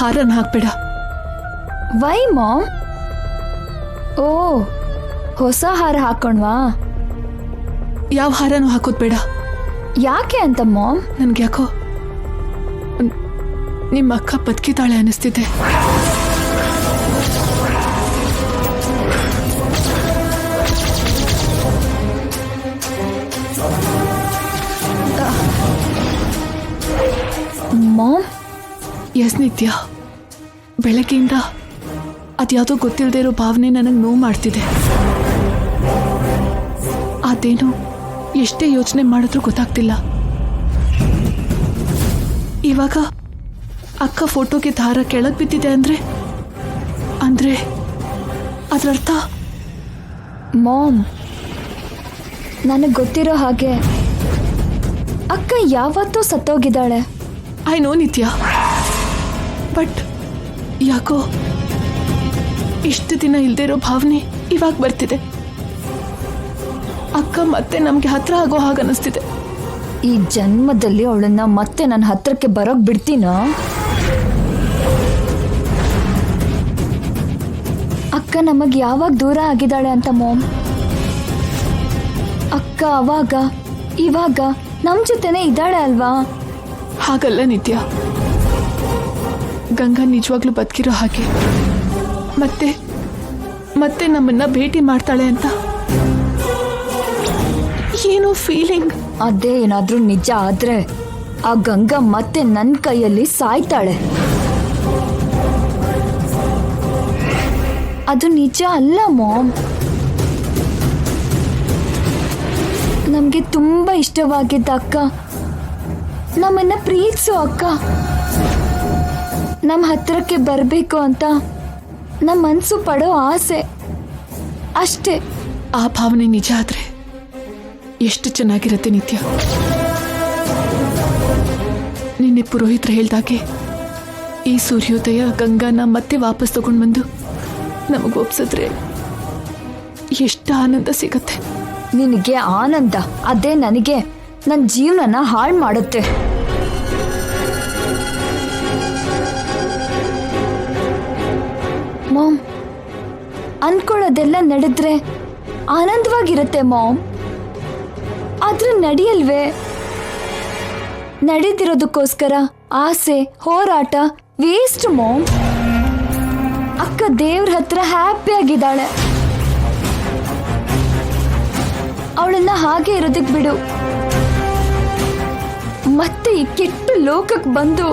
ಹಾರನ ಹಾಕ್ಬೇಡ. Y ma'am? ಓ, ಹೊಸ ಹಾರ ಹಾಕೊಂಡ್ವಾ? ಯಾವ ಹಾರನೂ ಹಾಕೋದ್ ಬೇಡ. ಯಾಕೆ ಅಂತ ಮಾಮ್? ನನ್ಗೆ ಯಾಕೋ ನಿಮ್ಮ ಅಕ್ಕ ಬದುಕಿದ್ದಾಳೆ ಅನಿಸ್ತಿದೆ. ಮಾಮ್? ಎಸ್ ನಿತ್ಯ, ಬೆಳಗ್ಗೆಯಿಂದ ಅದ್ಯಾವುದೋ ಗೊತ್ತಿಲ್ಲದೆ ಇರೋ ಭಾವನೆ ನನಗೆ ನೋವು ಮಾಡ್ತಿದೆ. ಅದೇನು ಎಷ್ಟೇ ಯೋಚನೆ ಮಾಡಿದ್ರೂ ಗೊತ್ತಾಗ್ತಿಲ್ಲ. ಇವಾಗ ಅಕ್ಕ ಫೋಟೋಗೆ ದಾರ ಕೆಳಗೆ ಬಿದ್ದಿದೆ ಅಂದ್ರೆ ಅದರರ್ಥ? ಮಾಮ್, ನನಗೆ ಗೊತ್ತಿರೋ ಹಾಗೆ ಅಕ್ಕ ಯಾವತ್ತೂ ಸತ್ತೋಗಿದ್ದಾಳೆ. ಐ ನೋ ನಿತ್ಯ, ಬಟ್ ಯಾಕೋ ಇಷ್ಟು ದಿನ ಇಲ್ದೇ ಇರೋ ಭಾವನೆ ಇವಾಗ ಬರ್ತಿದೆ. ಅಕ್ಕ ಮತ್ತೆ ನಮ್ಗೆ ಹತ್ರ ಆಗೋ ಹಾಗೆ ಅನಿಸ್ತಿದೆ. ಈ ಜನ್ಮದಲ್ಲಿ ಅವಳನ್ನ ಮತ್ತೆ ನನ್ನ ಹತ್ರಕ್ಕೆ ಬರೋಕ್ ಬಿಡ್ತೀನ? ಅಕ್ಕ ನಮಗ್ ಯಾವಾಗ ದೂರ ಆಗಿದ್ದಾಳೆ ಅಂತ ಮಾಮ್? ಅಕ್ಕ ಅವಾಗ ಇವಾಗ ನಮ್ ಜೊತೆನೆ ಇದ್ದಾಳೆ ಅಲ್ವಾ? ಹಾಗಲ್ಲ ನಿತ್ಯ, ಗಂಗಾ ನಿಜವಾಗ್ಲೂ ಬದುಕಿರೋ ಹಾಗೆ ಮತ್ತೆ ಮತ್ತೆ ನಮ್ಮನ್ನ ಭೇಟಿ ಮಾಡ್ತಾಳೆ ಅಂತ ಏನೋ ಫೀಲಿಂಗ್. ಅದೇ ಏನಾದ್ರೂ ನಿಜ ಆದ್ರೆ ಆ ಗಂಗಾ ಮತ್ತೆ ನನ್ನ ಕೈಯಲ್ಲಿ ಸಾಯ್ತಾಳೆ. ಅದು ನಿಜ ಅಲ್ಲ ಮಾಮ್. ನಮ್ಗೆ ತುಂಬಾ ಇಷ್ಟವಾಗಿದ್ದ ಅಕ್ಕ, ನಮ್ಮನ್ನ ಪ್ರೀತಿಸೋ ಅಕ್ಕ ನಮ್ಮ ಹತ್ರಕ್ಕೆ ಬರಬೇಕು ಅಂತ ನಮ್ಮ ಮನಸ್ಸು ಪಡೋ ಆಸೆ ಅಷ್ಟೇ. ಆ ಭಾವನೆ ನಿಜ ಆದ್ರೆ ಎಷ್ಟು ಚೆನ್ನಾಗಿರುತ್ತೆ ನಿತ್ಯ. ನಿನ್ನೆ ಪುರೋಹಿತರು ಹೇಳ್ದಾಗೆ ಈ ಸೂರ್ಯೋದಯ ಗಂಗಾನ ಮತ್ತೆ ವಾಪಸ್ ತಗೊಂಡು ಬಂದು ನಮಗೆ ಒಪ್ಸಿದ್ರೆ ಎಷ್ಟು ಆನಂದ ಸಿಗತ್ತೆ. ನಿನಗೆ ಆನಂದ, ಅದೇ ನನಗೆ ನನ್ನ ಜೀವನನ ಹಾಳು ಮಾಡುತ್ತೆ. ಮಾಮ್, ಅನ್ಕೊಳ್ಳೋದೆಲ್ಲ ನಡೆದ್ರೆ ಆನಂದವಾಗಿರುತ್ತೆ ಮಾಮ್. ಆದ್ರೆ ನಡೆಯಲ್ವೇ? ನಡೆದಿರೋದಕ್ಕೋಸ್ಕರ ಆಸೆ ಹೋರಾಟ ವೇಸ್ಟ್ ಮಾಮ್. ಅಕ್ಕ ದೇವ್ರ ಹತ್ರ ಹ್ಯಾಪಿ ಆಗಿದ್ದಾಳೆ. ಅವಳನ್ನ ಹಾಗೆ ಇರೋದಕ್ ಬಿಡು. ಮತ್ತೆ ಈ ಕೆಟ್ಟ ಲೋಕಕ್ಕೆ ಬಂದು